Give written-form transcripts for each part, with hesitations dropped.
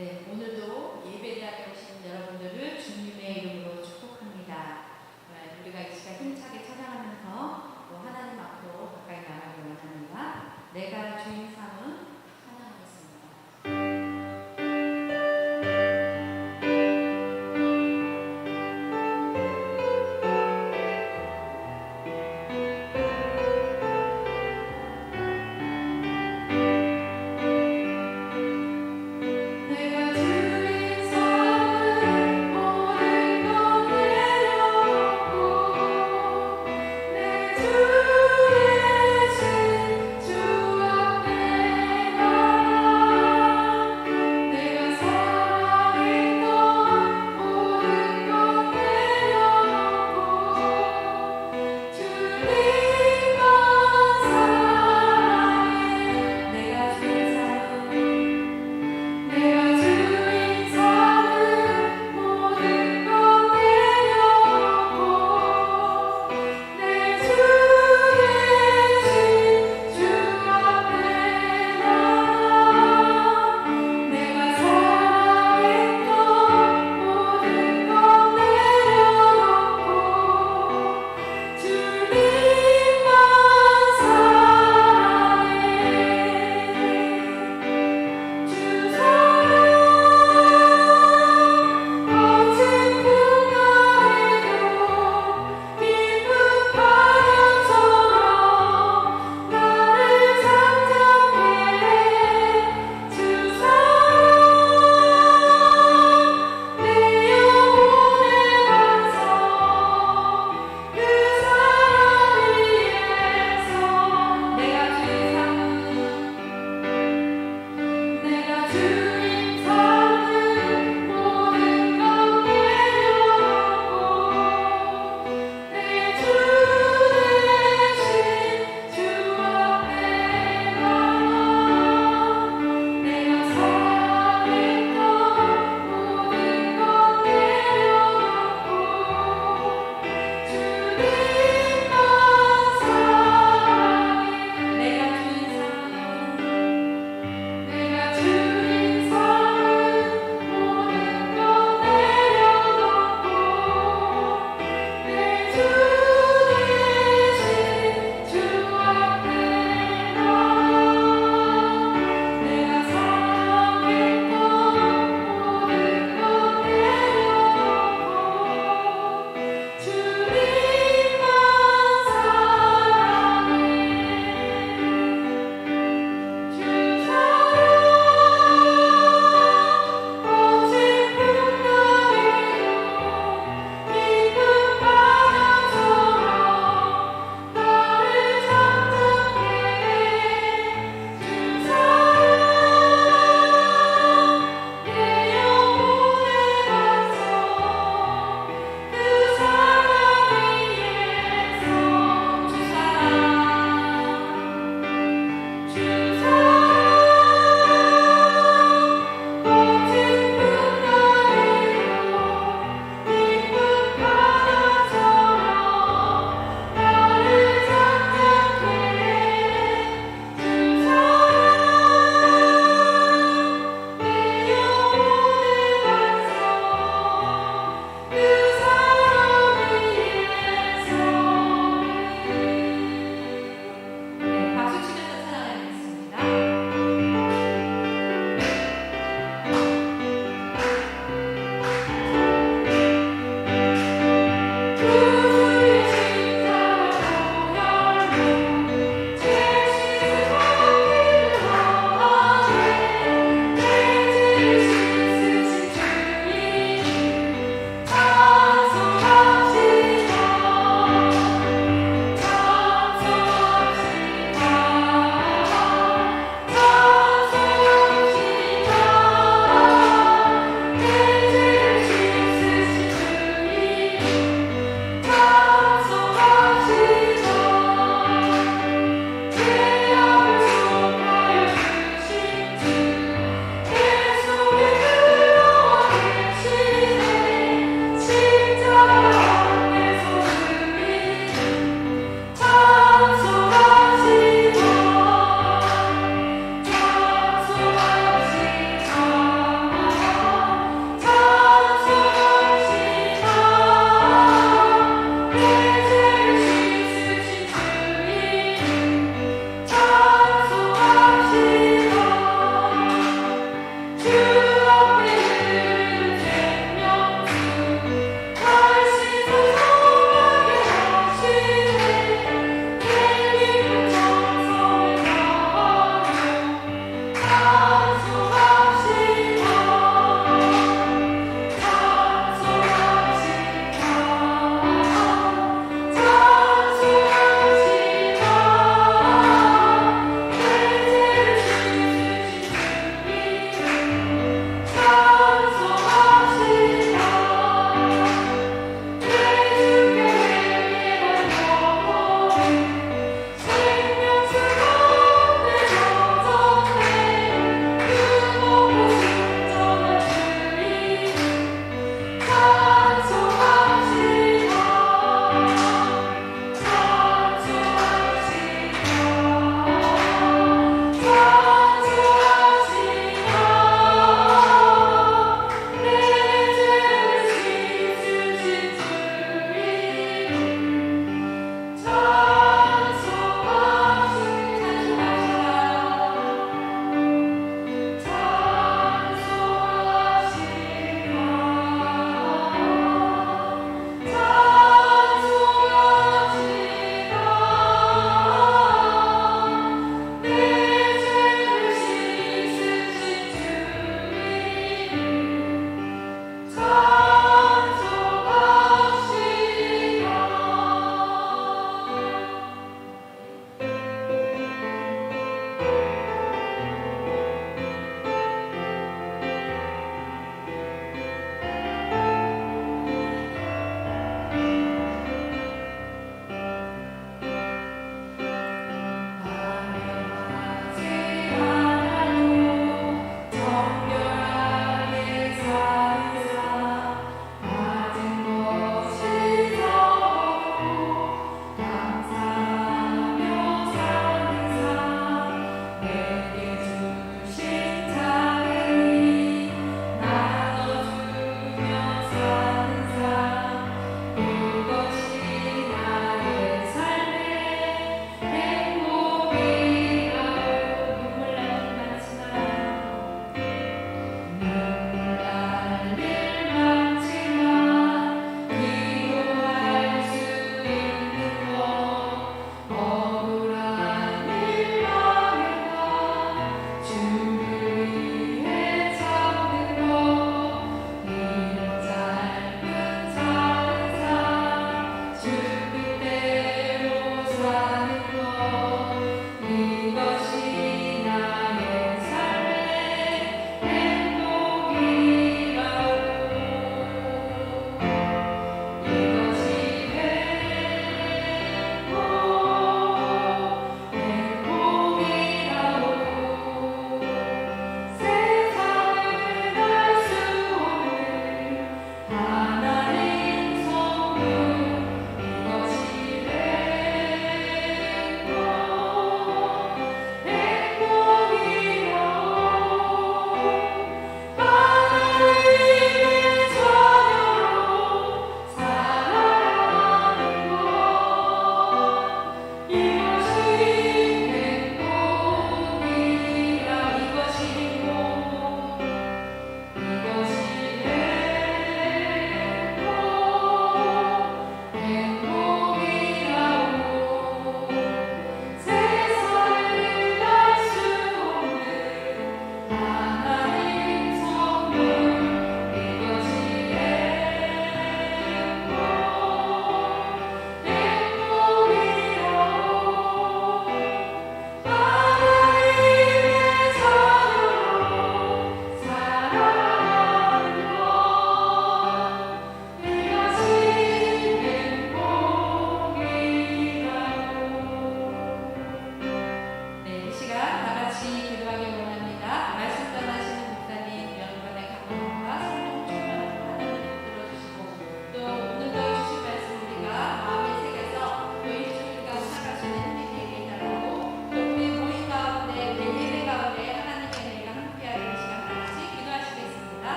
네, 오늘도 예배드리러 오신 여러분들을 주님의 이름으로 축복합니다. 우리가 이 시간 힘차게 찬양하면서 또 하나님 앞으로 가까이 나가기 원합니다. 내가 주인 삼은 찬양하겠습니다. 내가 주인 삼은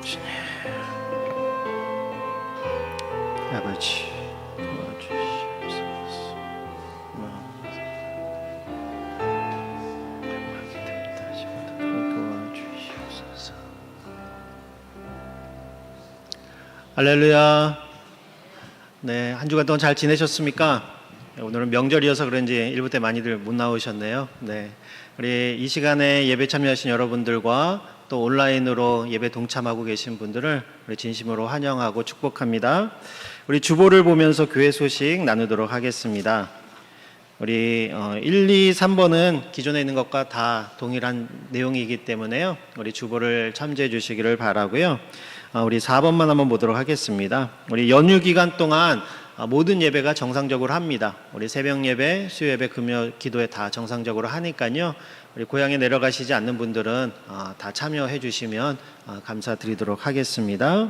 주님 아버지 도와주시옵소서. 도와주시옵소서. 할렐루야. 네, 한 주간 동안 잘 지내셨습니까? 오늘은 명절이어서 그런지 일부 때 많이들 못 나오셨네요. 네, 우리 이 시간에 예배 참여하신 여러분들과 또 온라인으로 예배 동참하고 계신 분들을 우리 진심으로 환영하고 축복합니다. 우리 주보를 보면서 교회 소식 나누도록 하겠습니다. 우리 1, 2, 3번은 기존에 있는 것과 다 동일한 내용이기 때문에요. 우리 주보를 참조해 주시기를 바라고요. 우리 4번만 한번 보도록 하겠습니다. 우리 연휴 기간 동안 모든 예배가 정상적으로 합니다. 우리 새벽 예배, 수요 예배, 금요 기도에 다 정상적으로 하니까요. 우리 고향에 내려가시지 않는 분들은 다 참여해 주시면 감사드리도록 하겠습니다.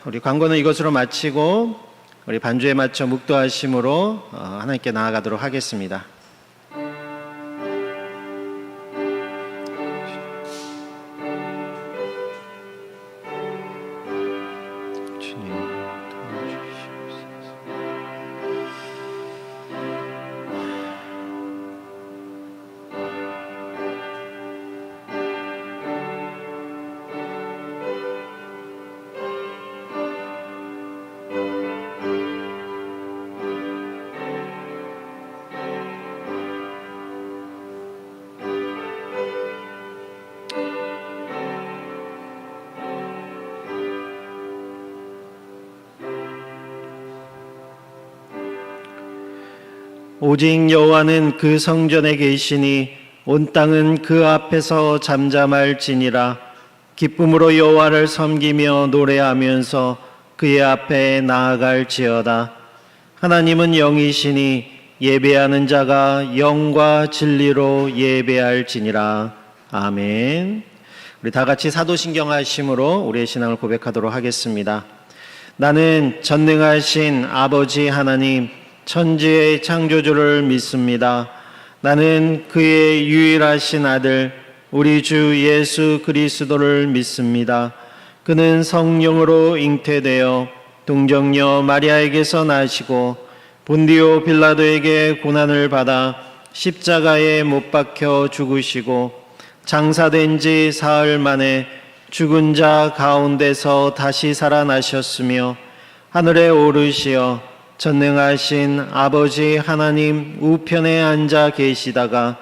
우리 광고는 이것으로 마치고 우리 반주에 맞춰 묵도하심으로 하나님께 나아가도록 하겠습니다. 오직 여호와는 그 성전에 계시니 온 땅은 그 앞에서 잠잠할지니라. 기쁨으로 여호와를 섬기며 노래하면서 그의 앞에 나아갈지어다. 하나님은 영이시니 예배하는 자가 영과 진리로 예배할지니라. 아멘. 우리 다 같이 사도신경 하심으로 우리의 신앙을 고백하도록 하겠습니다. 나는 전능하신 아버지 하나님 천지의 창조주를 믿습니다. 나는 그의 유일하신 아들 우리 주 예수 그리스도를 믿습니다. 그는 성령으로 잉태되어 동정녀 마리아에게서 나시고 본디오 빌라도에게 고난을 받아 십자가에 못 박혀 죽으시고 장사된 지 사흘 만에 죽은 자 가운데서 다시 살아나셨으며 하늘에 오르시어 전능하신 아버지 하나님 우편에 앉아 계시다가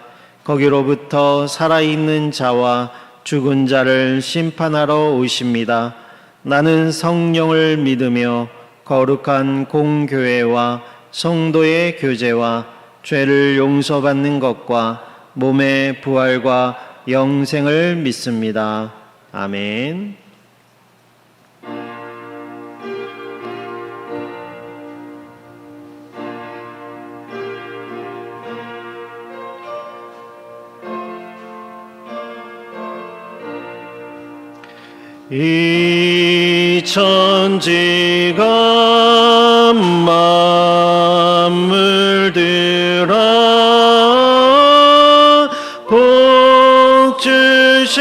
거기로부터 살아있는 자와 죽은 자를 심판하러 오십니다. 나는 성령을 믿으며 거룩한 공교회와 성도의 교제와 죄를 용서받는 것과 몸의 부활과 영생을 믿습니다. 아멘. 이 천지가 만물들아 복 주시는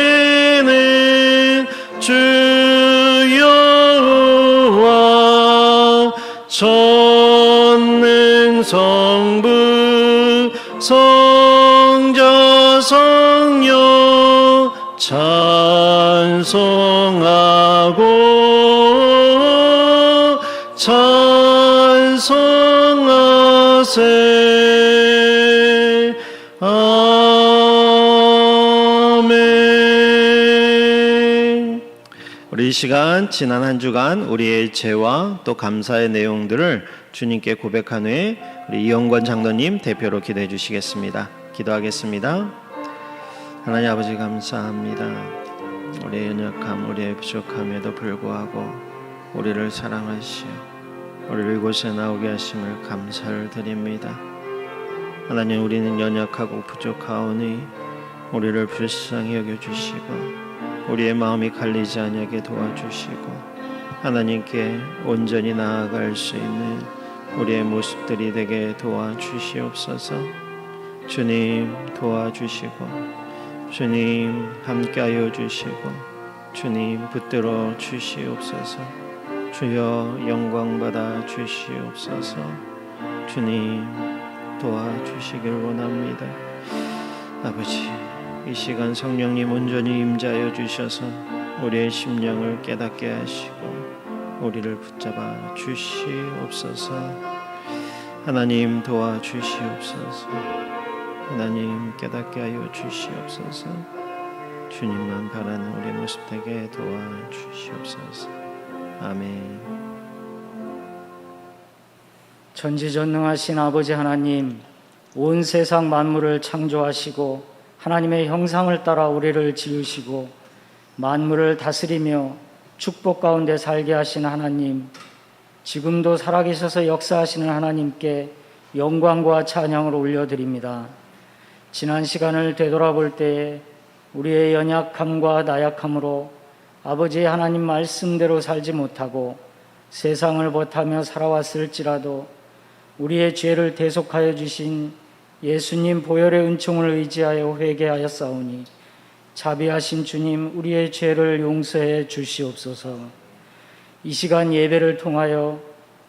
주 여호와 전능 성부 성자 성령 찬송하고 찬송하세. 아멘. 우리 이 시간 지난 한 주간 우리의 죄와 또 감사의 내용들을 주님께 고백한 후에 우리 이영권 장로님 대표로 기도해 주시겠습니다. 기도하겠습니다. 하나님 아버지 감사합니다. 우리의 연약함, 우리의 부족함에도 불구하고 우리를 사랑하시어 우리를 이곳에 나오게 하심을 감사를 드립니다. 하나님, 우리는 연약하고 부족하오니 우리를 불쌍히 여겨주시고 우리의 마음이 갈리지 아니하게 도와주시고 하나님께 온전히 나아갈 수 있는 우리의 모습들이 되게 도와주시옵소서. 주님 도와주시고 주님 함께하여 주시고 주님 붙들어 주시옵소서. 주여 영광 받아 주시옵소서. 주님 도와주시길 원합니다. 아버지, 이 시간 성령님 온전히 임재하여 주셔서 우리의 심령을 깨닫게 하시고 우리를 붙잡아 주시옵소서. 하나님 도와주시옵소서. 하나님 깨닫게 하여 주시옵소서. 주님만 바라는 우리 모습 되게 도와주시옵소서. 아멘. 전지전능하신 아버지 하나님, 온 세상 만물을 창조하시고 하나님의 형상을 따라 우리를 지으시고 만물을 다스리며 축복 가운데 살게 하신 하나님, 지금도 살아계셔서 역사하시는 하나님께 영광과 찬양을 올려드립니다. 지난 시간을 되돌아볼 때에 우리의 연약함과 나약함으로 아버지의 하나님 말씀대로 살지 못하고 세상을 버타며 살아왔을지라도 우리의 죄를 대속하여 주신 예수님 보혈의 은총을 의지하여 회개하였사오니 자비하신 주님, 우리의 죄를 용서해 주시옵소서. 이 시간 예배를 통하여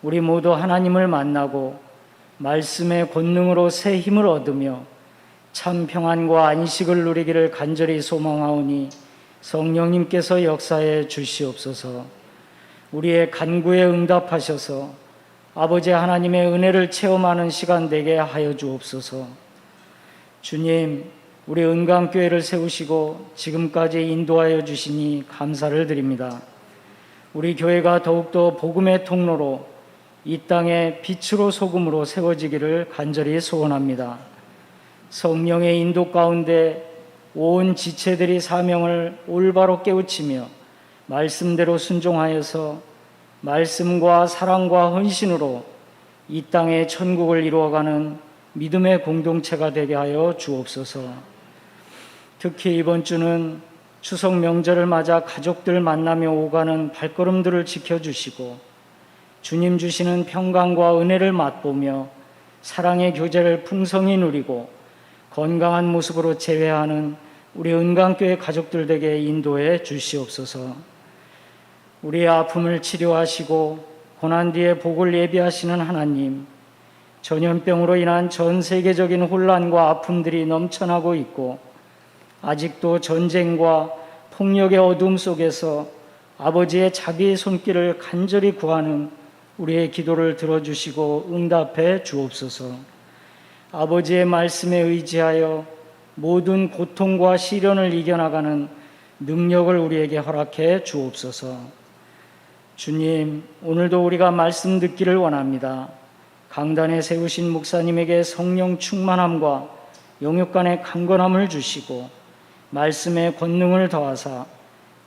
우리 모두 하나님을 만나고 말씀의 권능으로 새 힘을 얻으며 참 평안과 안식을 누리기를 간절히 소망하오니 성령님께서 역사해 주시옵소서. 우리의 간구에 응답하셔서 아버지 하나님의 은혜를 체험하는 시간 되게 하여 주옵소서. 주님, 우리 은강교회를 세우시고 지금까지 인도하여 주시니 감사를 드립니다. 우리 교회가 더욱더 복음의 통로로 이 땅에 빛으로 소금으로 세워지기를 간절히 소원합니다. 성령의 인도 가운데 온 지체들이 사명을 올바로 깨우치며 말씀대로 순종하여서 말씀과 사랑과 헌신으로 이 땅에 천국을 이루어가는 믿음의 공동체가 되게 하여 주옵소서. 특히 이번 주는 추석 명절을 맞아 가족들 만나며 오가는 발걸음들을 지켜주시고 주님 주시는 평강과 은혜를 맛보며 사랑의 교제를 풍성히 누리고 건강한 모습으로 재회하는 우리 은강교회 가족들 되게 인도해 주시옵소서. 우리의 아픔을 치료하시고 고난 뒤에 복을 예비하시는 하나님, 전염병으로 인한 전 세계적인 혼란과 아픔들이 넘쳐나고 있고 아직도 전쟁과 폭력의 어둠 속에서 아버지의 자비의 손길을 간절히 구하는 우리의 기도를 들어주시고 응답해 주옵소서. 아버지의 말씀에 의지하여 모든 고통과 시련을 이겨나가는 능력을 우리에게 허락해 주옵소서. 주님, 오늘도 우리가 말씀 듣기를 원합니다. 강단에 세우신 목사님에게 성령 충만함과 영육간의 강건함을 주시고 말씀의 권능을 더하사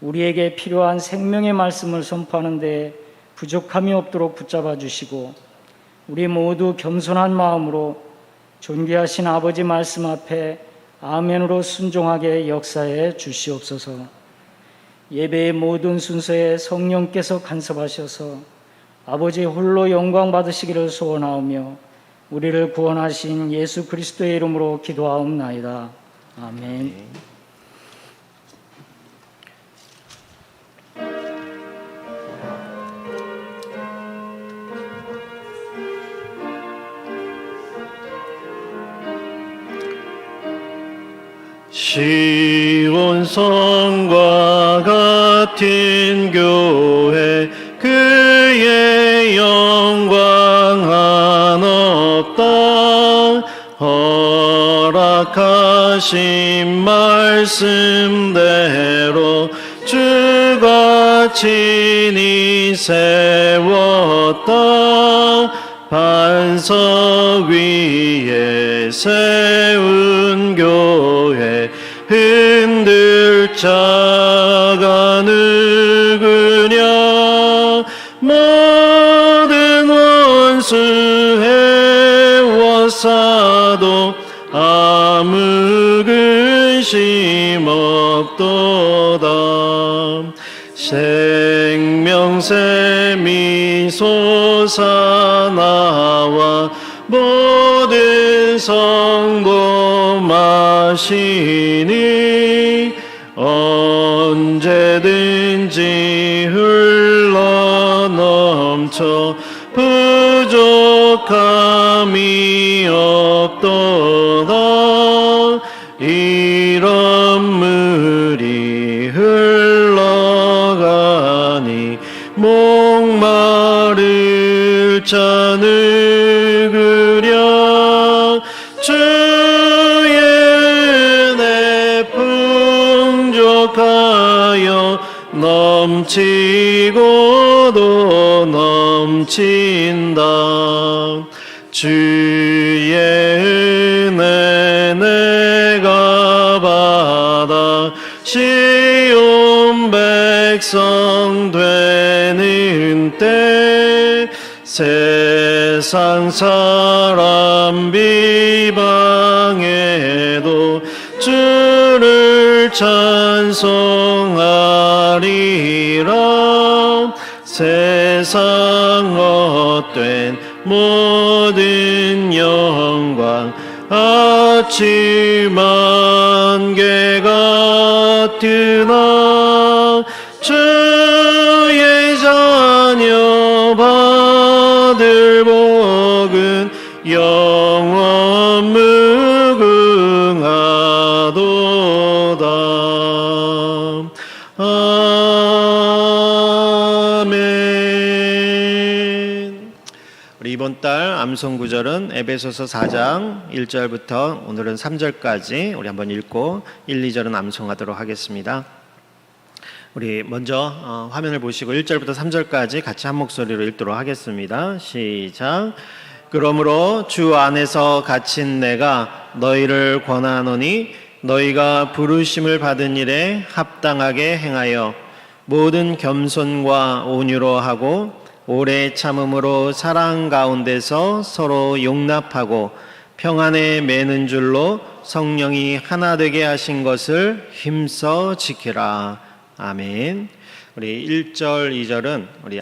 우리에게 필요한 생명의 말씀을 선포하는 데 부족함이 없도록 붙잡아 주시고 우리 모두 겸손한 마음으로 존귀하신 아버지 말씀 앞에 아멘으로 순종하게 역사해 주시옵소서. 예배의 모든 순서에 성령께서 간섭하셔서 아버지 홀로 영광 받으시기를 소원하오며 우리를 구원하신 예수 그리스도의 이름으로 기도하옵나이다. 아멘. 시온성과 같은 교회 그의 영광 한없다. 허락하신 말씀대로 주가 친히 세웠다. 반석 위에 세운 교회 흔들 자가 누구냐. 모든 원수 해워싸도 아무 근심 없도다. 생명샘이 솟아나와 모든 성도 마시니 언제든지 흘러넘쳐 부족함이 없도다. 이런 물이 흘러가니 목마를 자는 그려 주의 은혜 풍족하여 넘치고도 넘친다. 주의 은혜 내가 받아 시온 백성 되는 때 세상 사람 비방해도 주를 찬송하리라. 세상 헛된 모든 영광 아침 안개 같으나 주의 자녀 받을 복은 영원 무궁하도다. 아멘. 우리 이번 달 암송 구절은 에베소서 4장 1절부터 오늘은 3절까지 우리 한번 읽고 1, 2절은 암송하도록 하겠습니다. 우리 먼저 화면을 보시고 1절부터 3절까지 같이 한 목소리로 읽도록 하겠습니다. 시작. 그러므로 주 안에서 갇힌 내가 너희를 권하노니 너희가 부르심을 받은 일에 합당하게 행하여 모든 겸손과 온유로 하고 오래 참음으로 사랑 가운데서 서로 용납하고 평안에 매는 줄로 성령이 하나 되게 하신 것을 힘써 지키라. 아멘. 우리 1절, 2절은 우리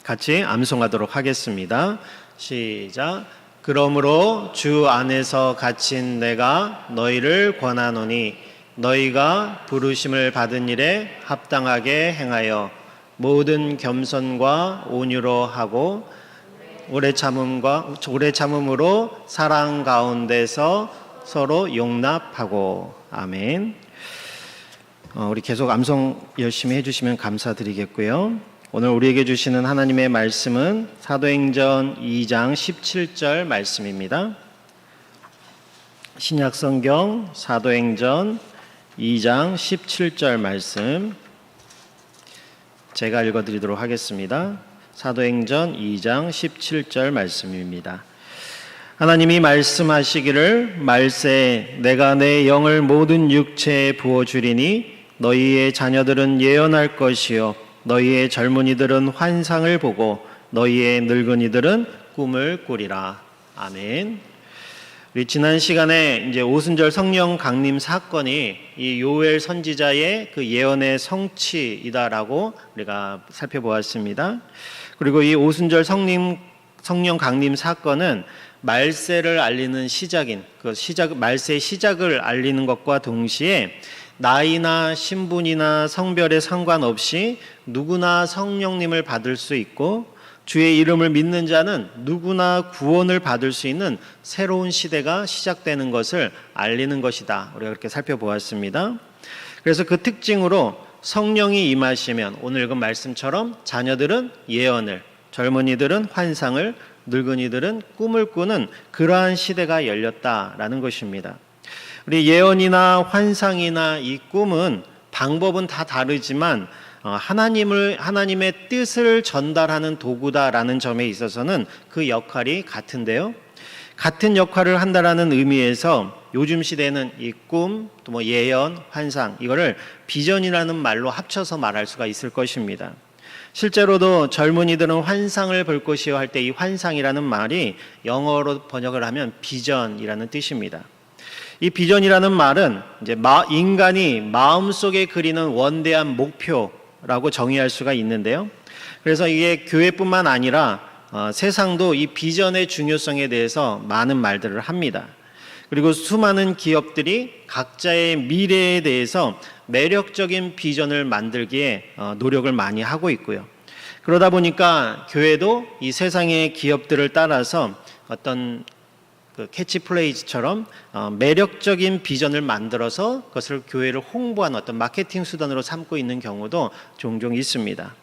같이 암송하도록 하겠습니다. 시작. 그러므로 주 안에서 갇힌 내가 너희를 권하노니 너희가 부르심을 받은 일에 합당하게 행하여 모든 겸손과 온유로 하고 오래 참음으로 사랑 가운데서 서로 용납하고. 아멘. 우리 계속 암송 열심히 해주시면 감사드리겠고요. 오늘 우리에게 주시는 하나님의 말씀은 사도행전 2장 17절 말씀입니다. 신약성경 사도행전 2장 17절 말씀 제가 읽어드리도록 하겠습니다. 사도행전 2장 17절 말씀입니다. 하나님이 말씀하시기를 말세 내가 내 영을 모든 육체에 부어주리니 너희의 자녀들은 예언할 것이요 너희의 젊은이들은 환상을 보고 너희의 늙은이들은 꿈을 꾸리라. 아멘. 우리 지난 시간에 이제 오순절 성령 강림 사건이 이 요엘 선지자의 그 예언의 성취이다라고 우리가 살펴보았습니다. 그리고 이 오순절 성령 강림 사건은 말세를 알리는 시작인 말세의 시작을 알리는 것과 동시에 나이나 신분이나 성별에 상관없이 누구나 성령님을 받을 수 있고 주의 이름을 믿는 자는 누구나 구원을 받을 수 있는 새로운 시대가 시작되는 것을 알리는 것이다. 우리가 그렇게 살펴보았습니다. 그래서 그 특징으로 성령이 임하시면 오늘 읽은 말씀처럼 자녀들은 예언을, 젊은이들은 환상을, 늙은이들은 꿈을 꾸는 그러한 시대가 열렸다라는 것입니다. 우리 예언이나 환상이나 이 꿈은 방법은 다 다르지만 하나님의 뜻을 전달하는 도구다라는 점에 있어서는 그 역할이 같은데요. 같은 역할을 한다라는 의미에서 요즘 시대는 이 꿈, 또 뭐 예언, 환상 이거를 비전이라는 말로 합쳐서 말할 수가 있을 것입니다. 실제로도 젊은이들은 환상을 볼 것이요 할 때 이 환상이라는 말이 영어로 번역을 하면 비전이라는 뜻입니다. 이 비전이라는 말은 이제 인간이 마음속에 그리는 원대한 목표라고 정의할 수가 있는데요. 그래서 이게 교회뿐만 아니라 세상도 이 비전의 중요성에 대해서 많은 말들을 합니다. 그리고 수많은 기업들이 각자의 미래에 대해서 매력적인 비전을 만들기에 노력을 많이 하고 있고요. 그러다 보니까 교회도 이 세상의 기업들을 따라서 어떤 그 캐치프레이즈처럼 매력적인 비전을 만들어서 그것을 교회를 홍보하는 어떤 마케팅 수단으로 삼고 있는 경우도 종종 있습니다.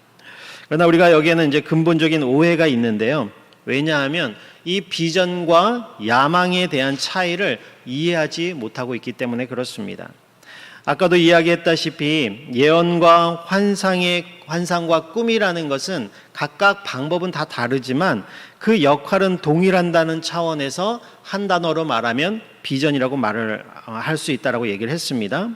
그러나 우리가 여기에는 이제 근본적인 오해가 있는데요. 왜냐하면 이 비전과 야망에 대한 차이를 이해하지 못하고 있기 때문에 그렇습니다. 아까도 이야기했다시피 예언과 환상과 꿈이라는 것은 각각 방법은 다 다르지만 그 역할은 동일한다는 차원에서 한 단어로 말하면 비전이라고 말을 할 수 있다라고 얘기를 했습니다.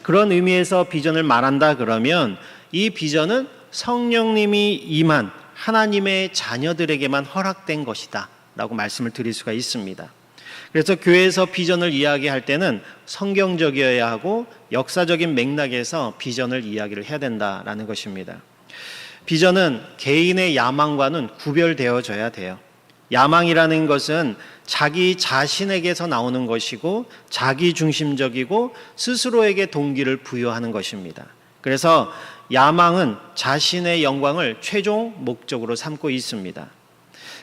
그런 의미에서 비전을 말한다 그러면 이 비전은 성령님이 임한 하나님의 자녀들에게만 허락된 것이다 라고 말씀을 드릴 수가 있습니다. 그래서 교회에서 비전을 이야기할 때는 성경적이어야 하고 역사적인 맥락에서 비전을 이야기를 해야 된다라는 것입니다. 비전은 개인의 야망과는 구별되어져야 돼요. 야망이라는 것은 자기 자신에게서 나오는 것이고 자기 중심적이고 스스로에게 동기를 부여하는 것입니다. 그래서 야망은 자신의 영광을 최종 목적으로 삼고 있습니다.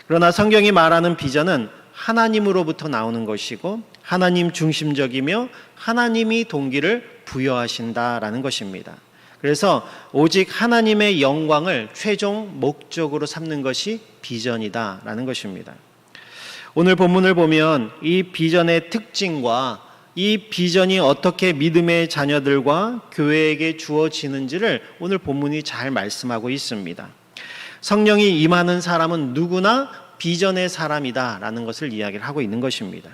그러나 성경이 말하는 비전은 하나님으로부터 나오는 것이고 하나님 중심적이며 하나님이 동기를 부여하신다라는 것입니다. 그래서 오직 하나님의 영광을 최종 목적으로 삼는 것이 비전이다라는 것입니다. 오늘 본문을 보면 이 비전의 특징과 이 비전이 어떻게 믿음의 자녀들과 교회에게 주어지는지를 오늘 본문이 잘 말씀하고 있습니다. 성령이 임하는 사람은 누구나 비전의 사람이다라는 것을 이야기를 하고 있는 것입니다.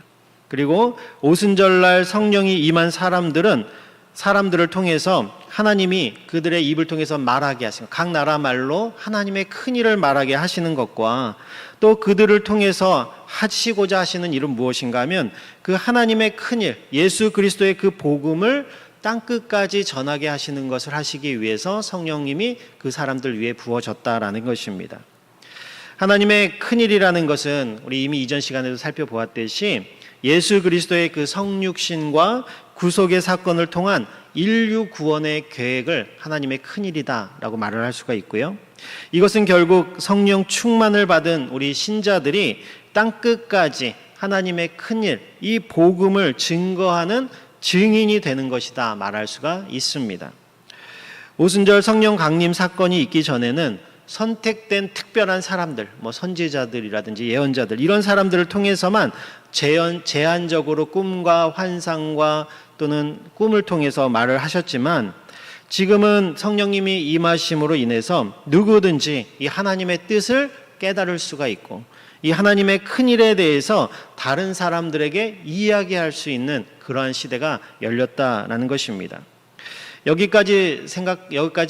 그리고 오순절날 성령이 임한 사람들을 통해서 하나님이 그들의 입을 통해서 말하게 하시는, 각 나라 말로 하나님의 큰 일을 말하게 하시는 것과 또 그들을 통해서 하시고자 하시는 일은 무엇인가 하면 그 하나님의 큰 일, 예수 그리스도의 그 복음을 땅끝까지 전하게 하시는 것을 하시기 위해서 성령님이 그 사람들 위해 부어졌다라는 것입니다. 하나님의 큰일이라는 것은 우리 이미 이전 시간에도 살펴보았듯이 예수 그리스도의 그 성육신과 구속의 사건을 통한 인류 구원의 계획을 하나님의 큰일이다라고 말을 할 수가 있고요. 이것은 결국 성령 충만을 받은 우리 신자들이 땅끝까지 하나님의 큰일, 이 복음을 증거하는 증인이 되는 것이다 말할 수가 있습니다. 오순절 성령 강림 사건이 있기 전에는 선택된 특별한 사람들, 선지자들이라든지 예언자들, 이런 사람들을 통해서만 제한적으로 꿈과 환상과 또는 꿈을 통해서 말을 하셨지만 지금은 성령님이 임하심으로 인해서 누구든지 이 하나님의 뜻을 깨달을 수가 있고 이 하나님의 큰일에 대해서 다른 사람들에게 이야기할 수 있는 그러한 시대가 열렸다라는 것입니다. 여기까지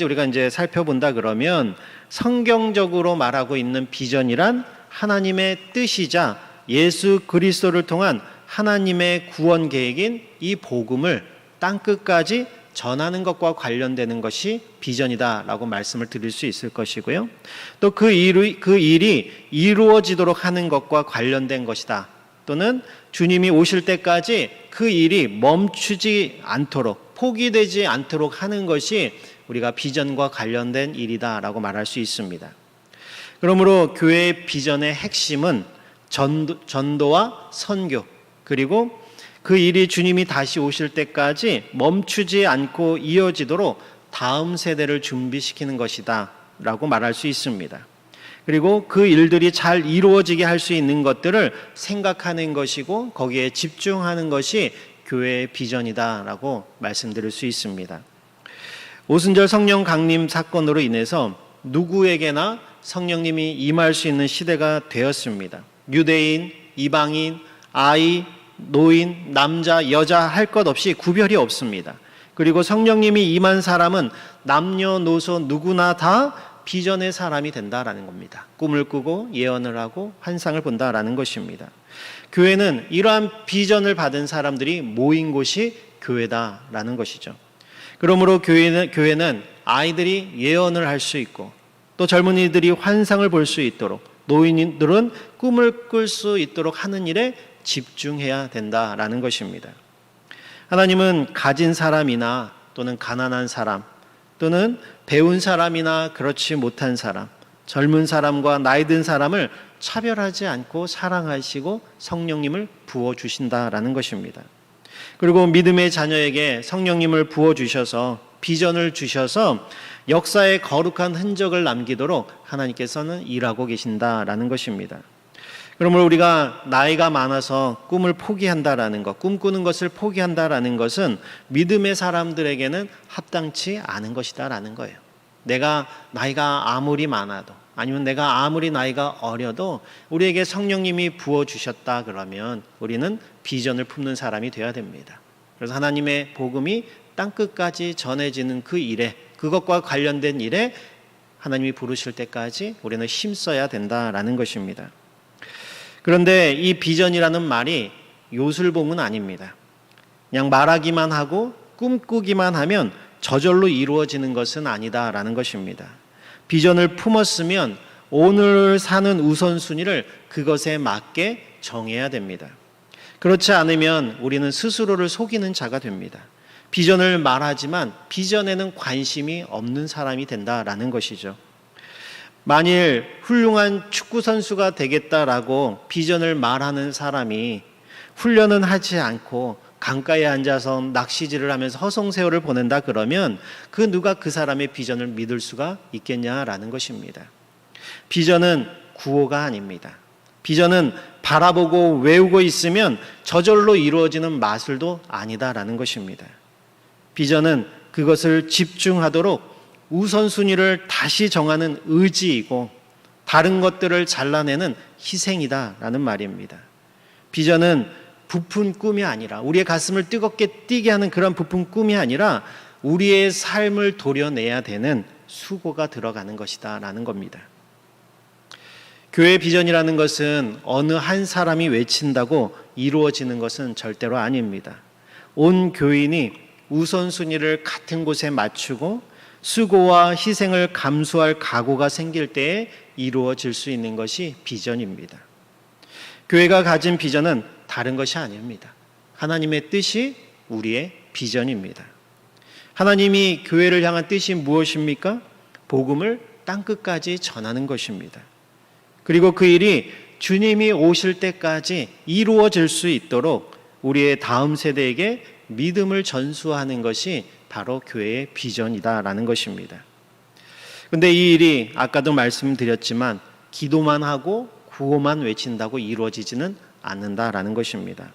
우리가 이제 살펴본다 그러면 성경적으로 말하고 있는 비전이란 하나님의 뜻이자 예수 그리스도를 통한 하나님의 구원 계획인 이 복음을 땅끝까지 전하는 것과 관련되는 것이 비전이다라고 말씀을 드릴 수 있을 것이고요. 또 그 일이 이루어지도록 하는 것과 관련된 것이다. 또는 주님이 오실 때까지 그 일이 멈추지 않도록, 포기되지 않도록 하는 것이 우리가 비전과 관련된 일이다라고 말할 수 있습니다. 그러므로 교회의 비전의 핵심은 전도와 선교, 그리고 그 일이 주님이 다시 오실 때까지 멈추지 않고 이어지도록 다음 세대를 준비시키는 것이다 라고 말할 수 있습니다. 그리고 그 일들이 잘 이루어지게 할 수 있는 것들을 생각하는 것이고 거기에 집중하는 것이 교회의 비전이다 라고 말씀드릴 수 있습니다. 오순절 성령 강림 사건으로 인해서 누구에게나 성령님이 임할 수 있는 시대가 되었습니다. 유대인, 이방인, 아이, 노인, 남자, 여자 할 것 없이 구별이 없습니다. 그리고 성령님이 임한 사람은 남녀노소 누구나 다 비전의 사람이 된다라는 겁니다. 꿈을 꾸고 예언을 하고 환상을 본다라는 것입니다. 교회는 이러한 비전을 받은 사람들이 모인 곳이 교회다라는 것이죠. 그러므로 교회는 아이들이 예언을 할 수 있고 또 젊은이들이 환상을 볼 수 있도록, 노인들은 꿈을 꿀 수 있도록 하는 일에 집중해야 된다라는 것입니다. 하나님은 가진 사람이나 또는 가난한 사람 또는 배운 사람이나 그렇지 못한 사람, 젊은 사람과 나이 든 사람을 차별하지 않고 사랑하시고 성령님을 부어주신다라는 것입니다. 그리고 믿음의 자녀에게 성령님을 부어주셔서 비전을 주셔서 역사에 거룩한 흔적을 남기도록 하나님께서는 일하고 계신다라는 것입니다. 그러므로 우리가 나이가 많아서 꿈을 포기한다라는 것, 꿈꾸는 것을 포기한다라는 것은 믿음의 사람들에게는 합당치 않은 것이다라는 거예요. 내가 나이가 아무리 많아도 아니면 내가 아무리 나이가 어려도 우리에게 성령님이 부어주셨다 그러면 우리는 비전을 품는 사람이 되어야 됩니다. 그래서 하나님의 복음이 땅끝까지 전해지는 그 일에, 그것과 관련된 일에 하나님이 부르실 때까지 우리는 힘써야 된다라는 것입니다. 그런데 이 비전이라는 말이 요술봉은 아닙니다. 그냥 말하기만 하고 꿈꾸기만 하면 저절로 이루어지는 것은 아니다라는 것입니다. 비전을 품었으면 오늘 사는 우선순위를 그것에 맞게 정해야 됩니다. 그렇지 않으면 우리는 스스로를 속이는 자가 됩니다. 비전을 말하지만 비전에는 관심이 없는 사람이 된다라는 것이죠. 만일 훌륭한 축구 선수가 되겠다라고 비전을 말하는 사람이 훈련은 하지 않고 강가에 앉아서 낚시질을 하면서 허송세월을 보낸다 그러면 그 누가 그 사람의 비전을 믿을 수가 있겠냐라는 것입니다. 비전은 구호가 아닙니다. 비전은 바라보고 외우고 있으면 저절로 이루어지는 마술도 아니다라는 것입니다. 비전은 그것을 집중하도록 우선순위를 다시 정하는 의지이고 다른 것들을 잘라내는 희생이다라는 말입니다. 비전은 부푼 꿈이 아니라, 우리의 가슴을 뜨겁게 뛰게 하는 그런 부푼 꿈이 아니라 우리의 삶을 도려내야 되는 수고가 들어가는 것이다라는 겁니다. 교회 비전이라는 것은 어느 한 사람이 외친다고 이루어지는 것은 절대로 아닙니다. 온 교인이 우선순위를 같은 곳에 맞추고 수고와 희생을 감수할 각오가 생길 때에 이루어질 수 있는 것이 비전입니다. 교회가 가진 비전은 다른 것이 아닙니다. 하나님의 뜻이 우리의 비전입니다. 하나님이 교회를 향한 뜻이 무엇입니까? 복음을 땅끝까지 전하는 것입니다. 그리고 그 일이 주님이 오실 때까지 이루어질 수 있도록 우리의 다음 세대에게 믿음을 전수하는 것이 바로 교회의 비전이다라는 것입니다. 그런데 이 일이 아까도 말씀드렸지만 기도만 하고 구호만 외친다고 이루어지지는 않는다라는 것입니다.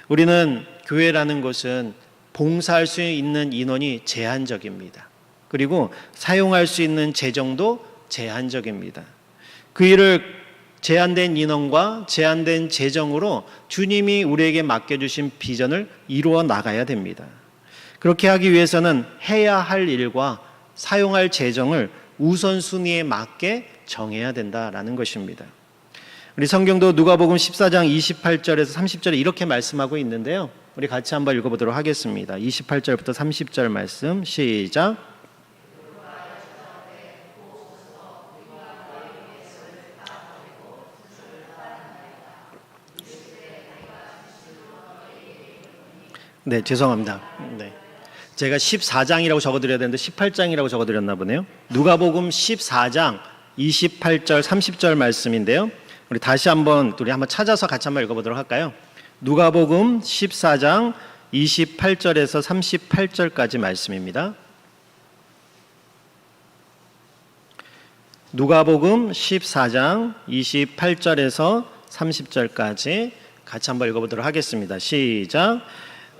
우리는 교회라는 것은 봉사할 수 있는 인원이 제한적입니다. 그리고 사용할 수 있는 재정도 제한적입니다. 그 일을 제한된 인원과 제한된 재정으로 주님이 우리에게 맡겨주신 비전을 이루어 나가야 됩니다. 그렇게 하기 위해서는 해야 할 일과 사용할 재정을 우선순위에 맞게 정해야 된다라는 것입니다. 우리 성경도 누가복음 14장 28절에서 30절에 이렇게 말씀하고 있는데요. 우리 같이 한번 읽어보도록 하겠습니다. 28절부터 30절 말씀 시작. 네, 죄송합니다. 네. 제가 14장이라고 적어드려야 되는데 18장이라고 적어드렸나 보네요. 누가복음 14장 28절 30절 말씀인데요. 우리 다시 한번 찾아서 같이 한번 읽어보도록 할까요? 누가복음 14장 28절에서 38절까지 말씀입니다. 누가복음 14장 28절에서 30절까지 같이 한번 읽어보도록 하겠습니다. 시작.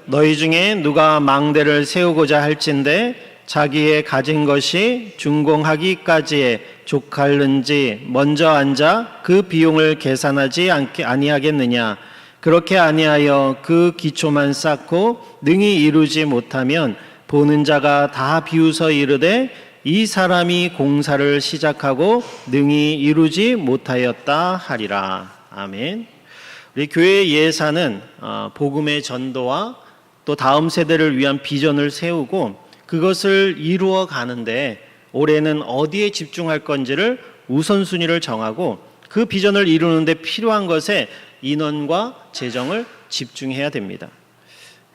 너희 중에 누가 망대를 세우고자 할진대 자기의 가진 것이 준공하기까지에 족할는지 먼저 앉아 그 비용을 계산하지 아니하겠느냐. 그렇게 아니하여 그 기초만 쌓고 능히 이루지 못하면 보는 자가 다 비웃어 이르되 이 사람이 공사를 시작하고 능히 이루지 못하였다 하리라. 아멘. 우리 교회의 예산은 복음의 전도와 또 다음 세대를 위한 비전을 세우고 그것을 이루어 가는데 올해는 어디에 집중할 건지를 우선순위를 정하고 그 비전을 이루는데 필요한 것에 인원과 재정을 집중해야 됩니다.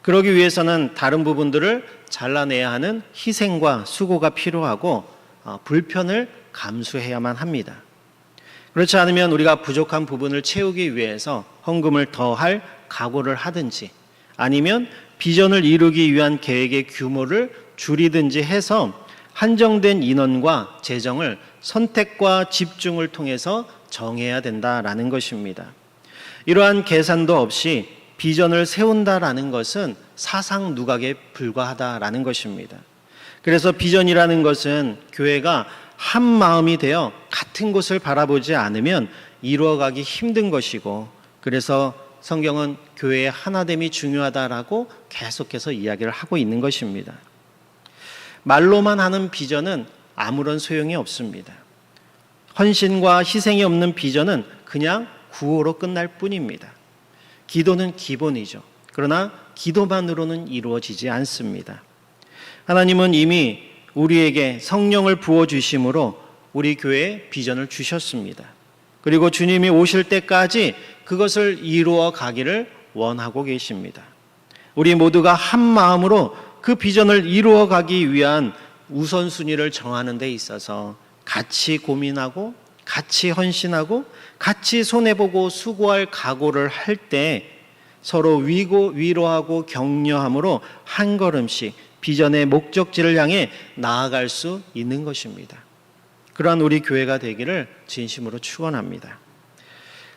그러기 위해서는 다른 부분들을 잘라내야 하는 희생과 수고가 필요하고 불편을 감수해야만 합니다. 그렇지 않으면 우리가 부족한 부분을 채우기 위해서 헌금을 더할 각오를 하든지 아니면 비전을 이루기 위한 계획의 규모를 줄이든지 해서 한정된 인원과 재정을 선택과 집중을 통해서 정해야 된다라는 것입니다. 이러한 계산도 없이 비전을 세운다라는 것은 사상 누각에 불과하다라는 것입니다. 그래서 비전이라는 것은 교회가 한 마음이 되어 같은 곳을 바라보지 않으면 이루어가기 힘든 것이고, 그래서 성경은 교회의 하나됨이 중요하다라고 계속해서 이야기를 하고 있는 것입니다. 말로만 하는 비전은 아무런 소용이 없습니다. 헌신과 희생이 없는 비전은 그냥 구호로 끝날 뿐입니다. 기도는 기본이죠. 그러나 기도만으로는 이루어지지 않습니다. 하나님은 이미 우리에게 성령을 부어주심으로 우리 교회에 비전을 주셨습니다. 그리고 주님이 오실 때까지 그것을 이루어 가기를 원하고 계십니다. 우리 모두가 한 마음으로 그 비전을 이루어 가기 위한 우선순위를 정하는 데 있어서 같이 고민하고 같이 헌신하고 같이 손해보고 수고할 각오를 할 때 서로 위로하고 격려함으로 한 걸음씩 비전의 목적지를 향해 나아갈 수 있는 것입니다. 그러한 우리 교회가 되기를 진심으로 축원합니다.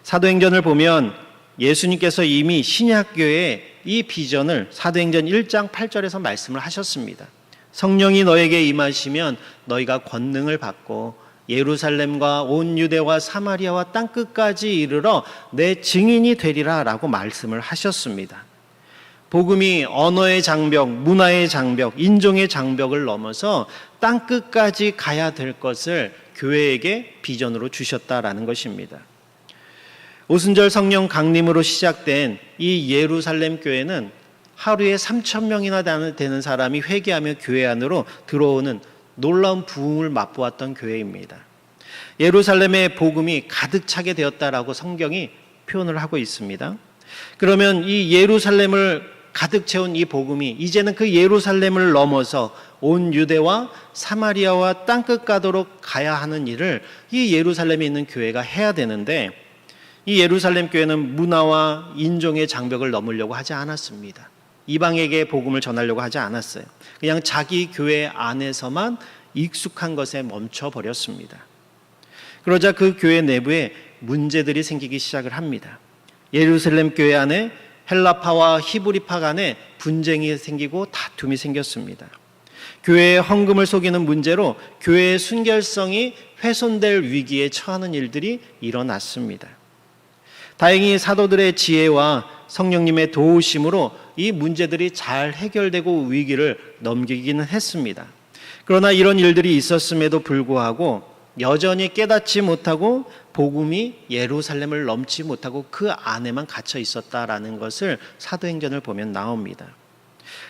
사도행전을 보면 예수님께서 이미 신약교회에 이 비전을 사도행전 1장 8절에서 말씀을 하셨습니다. 성령이 너에게 임하시면 너희가 권능을 받고 예루살렘과 온 유대와 사마리아와 땅끝까지 이르러 내 증인이 되리라 라고 말씀을 하셨습니다. 복음이 언어의 장벽, 문화의 장벽, 인종의 장벽을 넘어서 땅끝까지 가야 될 것을 교회에게 비전으로 주셨다라는 것입니다. 오순절 성령 강림으로 시작된 이 예루살렘 교회는 하루에 3,000명이나 되는 사람이 회개하며 교회 안으로 들어오는 놀라운 부흥을 맛보았던 교회입니다. 예루살렘의 복음이 가득 차게 되었다라고 성경이 표현을 하고 있습니다. 그러면 이 예루살렘을 가득 채운 이 복음이 이제는 그 예루살렘을 넘어서 온 유대와 사마리아와 땅끝 가도록 가야 하는 일을 이 예루살렘에 있는 교회가 해야 되는데, 이 예루살렘 교회는 문화와 인종의 장벽을 넘으려고 하지 않았습니다. 이방에게 복음을 전하려고 하지 않았어요. 그냥 자기 교회 안에서만 익숙한 것에 멈춰버렸습니다. 그러자 그 교회 내부에 문제들이 생기기 시작을 합니다. 예루살렘 교회 안에 헬라파와 히브리파 간에 분쟁이 생기고 다툼이 생겼습니다. 교회의 헌금을 속이는 문제로 교회의 순결성이 훼손될 위기에 처하는 일들이 일어났습니다. 다행히 사도들의 지혜와 성령님의 도우심으로 이 문제들이 잘 해결되고 위기를 넘기기는 했습니다. 그러나 이런 일들이 있었음에도 불구하고 여전히 깨닫지 못하고 복음이 예루살렘을 넘지 못하고 그 안에만 갇혀 있었다라는 것을 사도행전을 보면 나옵니다.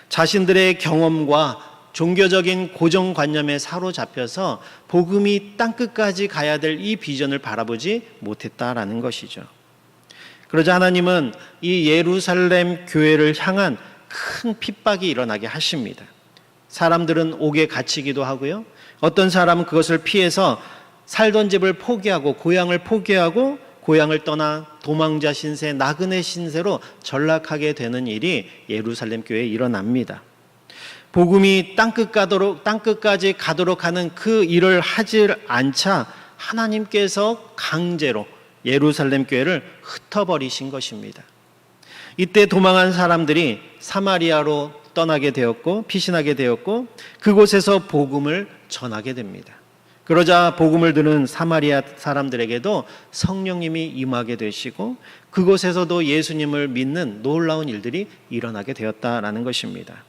자신들의 경험과 종교적인 고정관념에 사로잡혀서 복음이 땅끝까지 가야 될 이 비전을 바라보지 못했다라는 것이죠. 그러자 하나님은 이 예루살렘 교회를 향한 큰 핍박이 일어나게 하십니다. 사람들은 옥에 갇히기도 하고요. 어떤 사람은 그것을 피해서 살던 집을 포기하고 고향을 포기하고 고향을 떠나 도망자 신세, 나그네 신세로 전락하게 되는 일이 예루살렘 교회에 일어납니다. 복음이 땅끝까지 가도록 하는 그 일을 하지 않자 하나님께서 강제로 예루살렘 교회를 흩어버리신 것입니다. 이때 도망한 사람들이 사마리아로 떠나게 되었고 피신하게 되었고 그곳에서 복음을 전하게 됩니다. 그러자 복음을 듣는 사마리아 사람들에게도 성령님이 임하게 되시고 그곳에서도 예수님을 믿는 놀라운 일들이 일어나게 되었다라는 것입니다.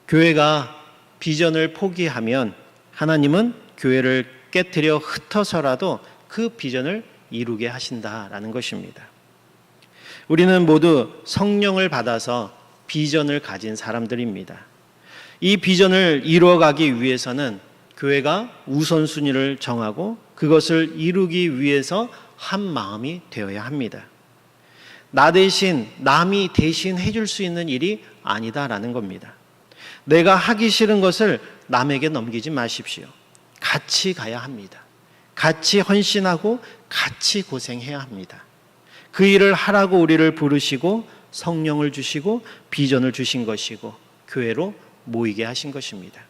교회가 비전을 포기하면 하나님은 교회를 깨트려 흩어서라도 그 비전을 이루게 하신다라는 것입니다. 우리는 모두 성령을 받아서 비전을 가진 사람들입니다. 이 비전을 이루어가기 위해서는 교회가 우선순위를 정하고 그것을 이루기 위해서 한 마음이 되어야 합니다. 나 대신, 남이 대신 해줄 수 있는 일이 아니다라는 겁니다. 내가 하기 싫은 것을 남에게 넘기지 마십시오. 같이 가야 합니다. 같이 헌신하고 같이 고생해야 합니다. 그 일을 하라고 우리를 부르시고 성령을 주시고 비전을 주신 것이고 교회로 모이게 하신 것입니다.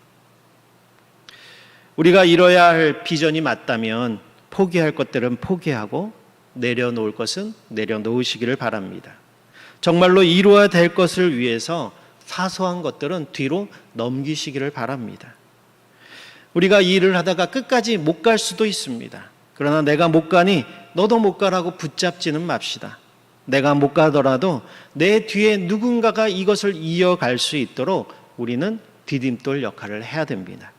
우리가 이뤄야 할 비전이 맞다면 포기할 것들은 포기하고 내려놓을 것은 내려놓으시기를 바랍니다. 정말로 이루어야 될 것을 위해서 사소한 것들은 뒤로 넘기시기를 바랍니다. 우리가 이 일을 하다가 끝까지 못 갈 수도 있습니다. 그러나 내가 못 가니 너도 못 가라고 붙잡지는 맙시다. 내가 못 가더라도 내 뒤에 누군가가 이것을 이어갈 수 있도록 우리는 디딤돌 역할을 해야 됩니다.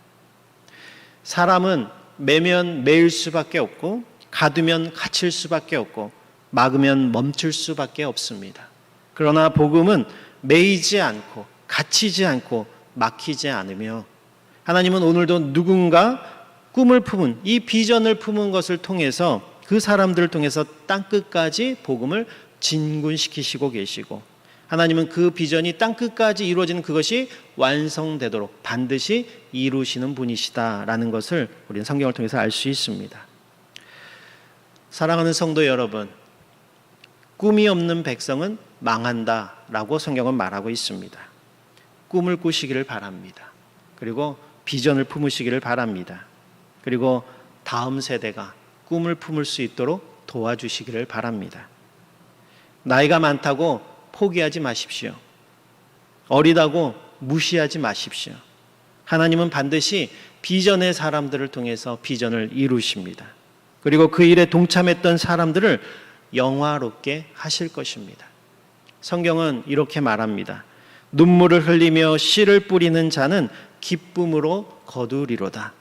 사람은 매면 매일 수밖에 없고 가두면 갇힐 수밖에 없고 막으면 멈출 수밖에 없습니다. 그러나 복음은 매이지 않고 갇히지 않고 막히지 않으며 하나님은 오늘도 누군가 꿈을 품은 이 비전을 품은 것을 통해서 그 사람들을 통해서 땅끝까지 복음을 진군시키시고 계시고 하나님은 그 비전이 땅끝까지 이루어지는 그것이 완성되도록 반드시 이루시는 분이시다라는 것을 우리는 성경을 통해서 알 수 있습니다. 사랑하는 성도 여러분, 꿈이 없는 백성은 망한다라고 성경은 말하고 있습니다. 꿈을 꾸시기를 바랍니다. 그리고 비전을 품으시기를 바랍니다. 그리고 다음 세대가 꿈을 품을 수 있도록 도와주시기를 바랍니다. 나이가 많다고 포기하지 마십시오. 어리다고 무시하지 마십시오. 하나님은 반드시 비전의 사람들을 통해서 비전을 이루십니다. 그리고 그 일에 동참했던 사람들을 영화롭게 하실 것입니다. 성경은 이렇게 말합니다. 눈물을 흘리며 씨를 뿌리는 자는 기쁨으로 거두리로다.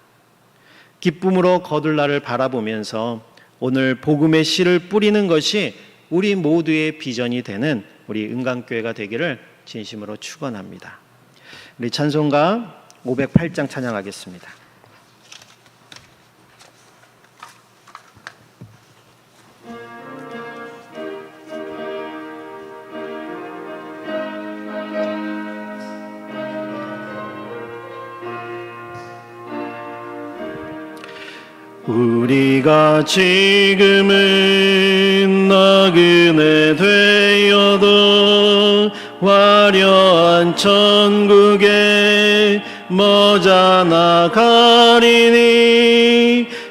기쁨으로 거둘 날을 바라보면서 오늘 복음의 씨를 뿌리는 것이 우리 모두의 비전이 되는 우리 은강교회가 되기를 진심으로 축원합니다. 우리 찬송가 508장 찬양하겠습니다. 우리가 지금은 나그네 되어도 화려한 천국에 머자 나가리니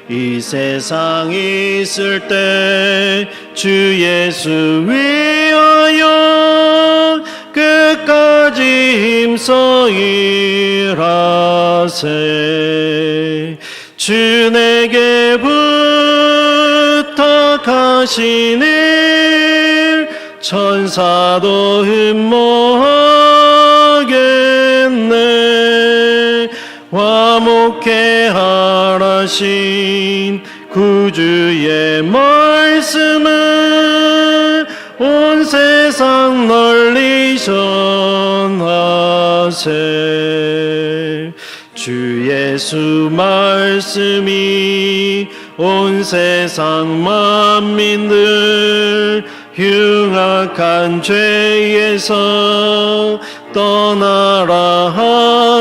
이 세상 있을 때 주 예수 위하여 끝까지 힘써 일하세. 주 내게 부탁하신 일 천사도 흠모하겠네. 화목해 하라신 구주의 말씀을 온 세상 널리 전하세. 주 예수 말씀이 온 세상 만민들 흉악한 죄에서 떠나라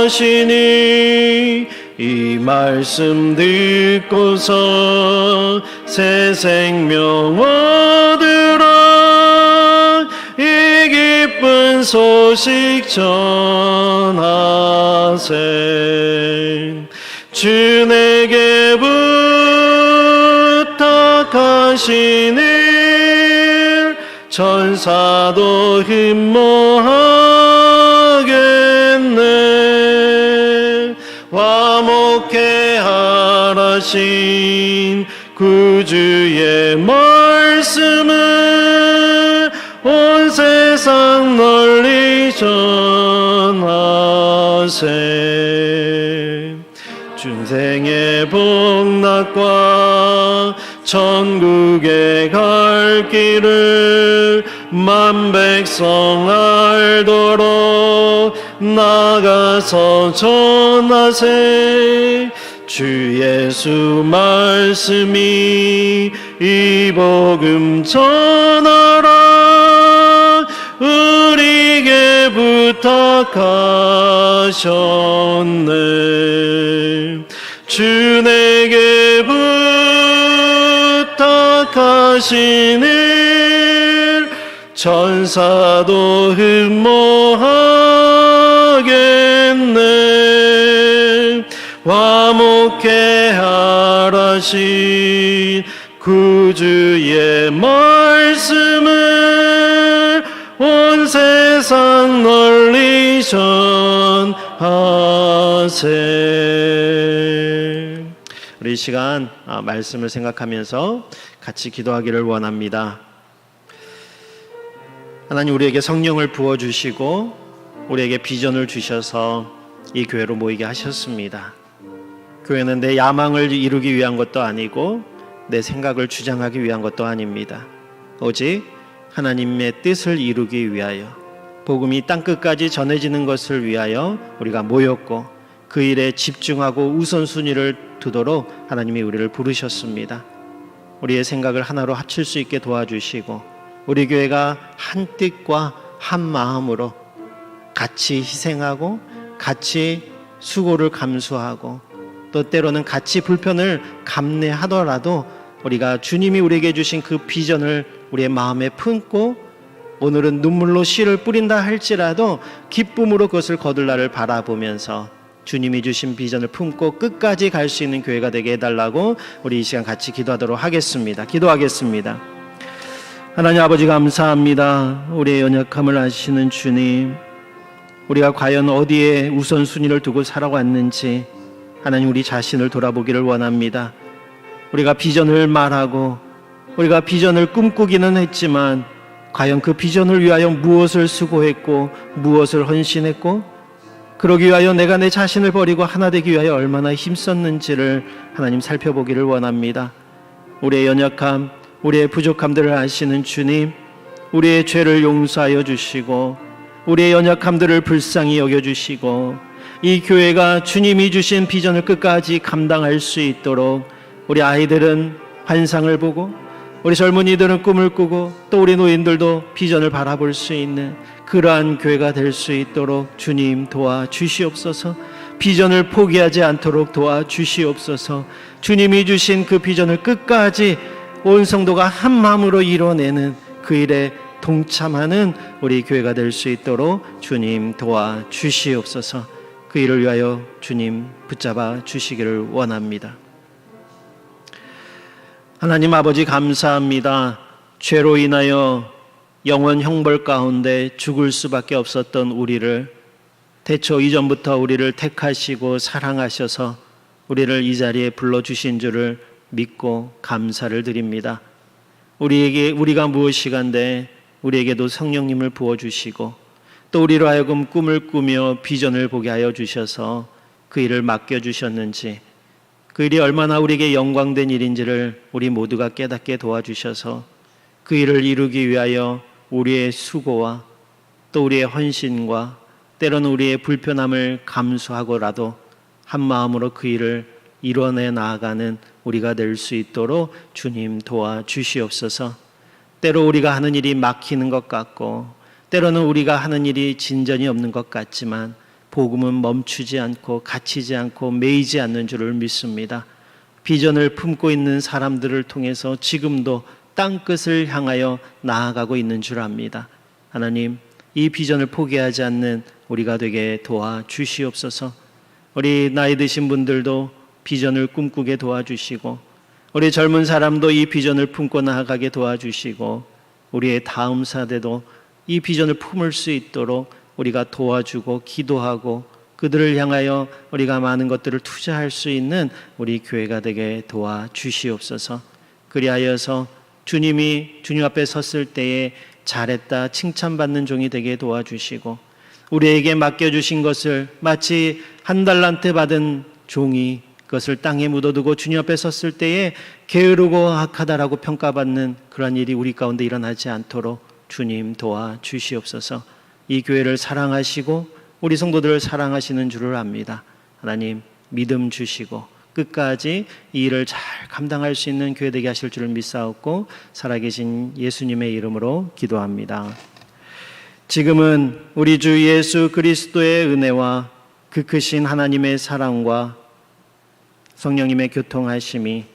하시니 이 말씀 듣고서 새 생명 얻으라. 이 기쁜 소식 전하세. 주 내게 부탁하신 일 천사도 흠모하겠네. 화목해 하라신 구주의 말씀을 온 세상 널리 전하세. 중생의 복락과 천국에 갈 길을 만 백성 알도록 나가서 전하세. 주 예수 말씀이 이 복음 전하라 우리에게 부탁하셨네. 주 내게 부탁하시니 천사도 흠모하겠네. 화목해 하라신 구주의 말씀을 온 세상 널리 전하세. 우리 이 시간 말씀을 생각하면서 같이 기도하기를 원합니다. 하나님, 우리에게 성령을 부어주시고 우리에게 비전을 주셔서 이 교회로 모이게 하셨습니다. 교회는 내 야망을 이루기 위한 것도 아니고 내 생각을 주장하기 위한 것도 아닙니다. 오직 하나님의 뜻을 이루기 위하여, 복음이 땅끝까지 전해지는 것을 위하여 우리가 모였고 그 일에 집중하고 우선순위를 두도록 하나님이 우리를 부르셨습니다. 우리의 생각을 하나로 합칠 수 있게 도와주시고 우리 교회가 한 뜻과 한 마음으로 같이 희생하고 같이 수고를 감수하고 또 때로는 같이 불편을 감내하더라도 우리가 주님이 우리에게 주신 그 비전을 우리의 마음에 품고 오늘은 눈물로 씨를 뿌린다 할지라도 기쁨으로 그것을 거둘 날을 바라보면서 주님이 주신 비전을 품고 끝까지 갈 수 있는 교회가 되게 해달라고 우리 이 시간 같이 기도하도록 하겠습니다. 기도하겠습니다. 하나님 아버지, 감사합니다. 우리의 연약함을 아시는 주님, 우리가 과연 어디에 우선순위를 두고 살아왔는지 하나님, 우리 자신을 돌아보기를 원합니다. 우리가 비전을 말하고 우리가 비전을 꿈꾸기는 했지만 과연 그 비전을 위하여 무엇을 수고했고 무엇을 헌신했고 그러기 위하여 내가 내 자신을 버리고 하나 되기 위하여 얼마나 힘썼는지를 하나님 살펴보기를 원합니다. 우리의 연약함, 우리의 부족함들을 아시는 주님, 우리의 죄를 용서하여 주시고 우리의 연약함들을 불쌍히 여겨주시고 이 교회가 주님이 주신 비전을 끝까지 감당할 수 있도록 우리 아이들은 환상을 보고 우리 젊은이들은 꿈을 꾸고 또 우리 노인들도 비전을 바라볼 수 있는 그러한 교회가 될 수 있도록 주님 도와주시옵소서. 비전을 포기하지 않도록 도와주시옵소서. 주님이 주신 그 비전을 끝까지 온 성도가 한 마음으로 이뤄내는 그 일에 동참하는 우리 교회가 될 수 있도록 주님 도와주시옵소서. 그 일을 위하여 주님 붙잡아 주시기를 원합니다. 하나님 아버지, 감사합니다. 죄로 인하여 영원 형벌 가운데 죽을 수밖에 없었던 우리를 태초 이전부터 우리를 택하시고 사랑하셔서 우리를 이 자리에 불러주신 줄을 믿고 감사를 드립니다. 우리가 무엇이간데 우리에게도 성령님을 부어주시고 또 우리로 하여금 꿈을 꾸며 비전을 보게 하여 주셔서 그 일을 맡겨주셨는지, 그 일이 얼마나 우리에게 영광된 일인지를 우리 모두가 깨닫게 도와주셔서 그 일을 이루기 위하여 우리의 수고와 또 우리의 헌신과 때로는 우리의 불편함을 감수하고라도 한 마음으로 그 일을 이뤄내 나아가는 우리가 될 수 있도록 주님 도와주시옵소서. 때로 우리가 하는 일이 막히는 것 같고 때로는 우리가 하는 일이 진전이 없는 것 같지만 복음은 멈추지 않고 갇히지 않고 매이지 않는 줄을 믿습니다. 비전을 품고 있는 사람들을 통해서 지금도 땅끝을 향하여 나아가고 있는 줄 압니다. 하나님, 이 비전을 포기하지 않는 우리가 되게 도와주시옵소서. 우리 나이 드신 분들도 비전을 꿈꾸게 도와주시고 우리 젊은 사람도 이 비전을 품고 나아가게 도와주시고 우리의 다음 세대도 이 비전을 품을 수 있도록 우리가 도와주고 기도하고 그들을 향하여 우리가 많은 것들을 투자할 수 있는 우리 교회가 되게 도와주시옵소서. 그리하여서 주님이 주님 앞에 섰을 때에 잘했다 칭찬받는 종이 되게 도와주시고 우리에게 맡겨주신 것을 마치 한 달란트 받은 종이 그것을 땅에 묻어두고 주님 앞에 섰을 때에 게으르고 악하다라고 평가받는 그러한 일이 우리 가운데 일어나지 않도록 주님 도와주시옵소서. 이 교회를 사랑하시고 우리 성도들을 사랑하시는 줄을 압니다. 하나님, 믿음 주시고 끝까지 이 일을 잘 감당할 수 있는 교회 되게 하실 줄을 믿사옵고 살아계신 예수님의 이름으로 기도합니다. 지금은 우리 주 예수 그리스도의 은혜와 그 크신 하나님의 사랑과 성령님의 교통하심이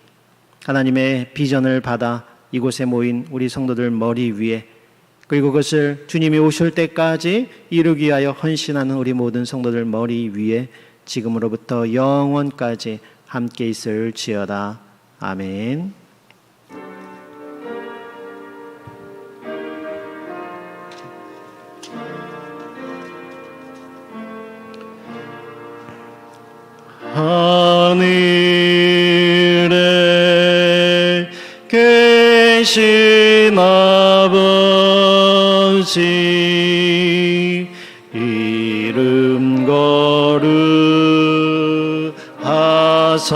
하나님의 비전을 받아 이곳에 모인 우리 성도들 머리 위에 그리고 그것을 주님이 오실 때까지 이루기 위하여 헌신하는 우리 모든 성도들 머리 위에 지금으로부터 영원까지 함께 있을지어다. 아멘. 하늘에 계신 아버지 이름 거룩하사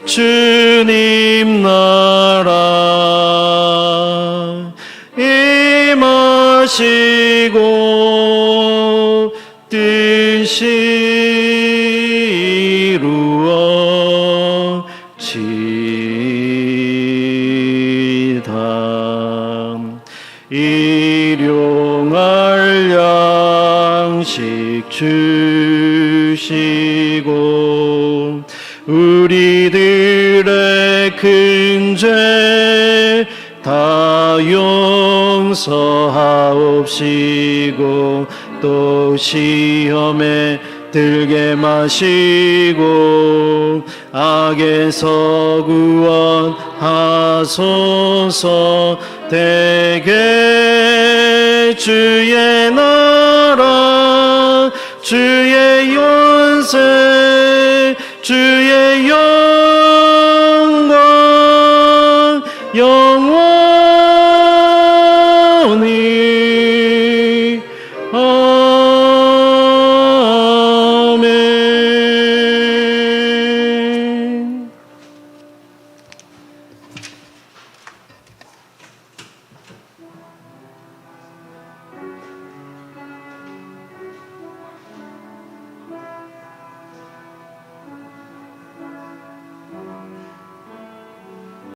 주님 나라 임하시고 뜻이 일용할 양식 주시고 우리들의 큰 죄 다 용서하옵시고 또 시험에 들게 마시고 악에서 구원하소서. 대개 주의 나라 주의 권세 주의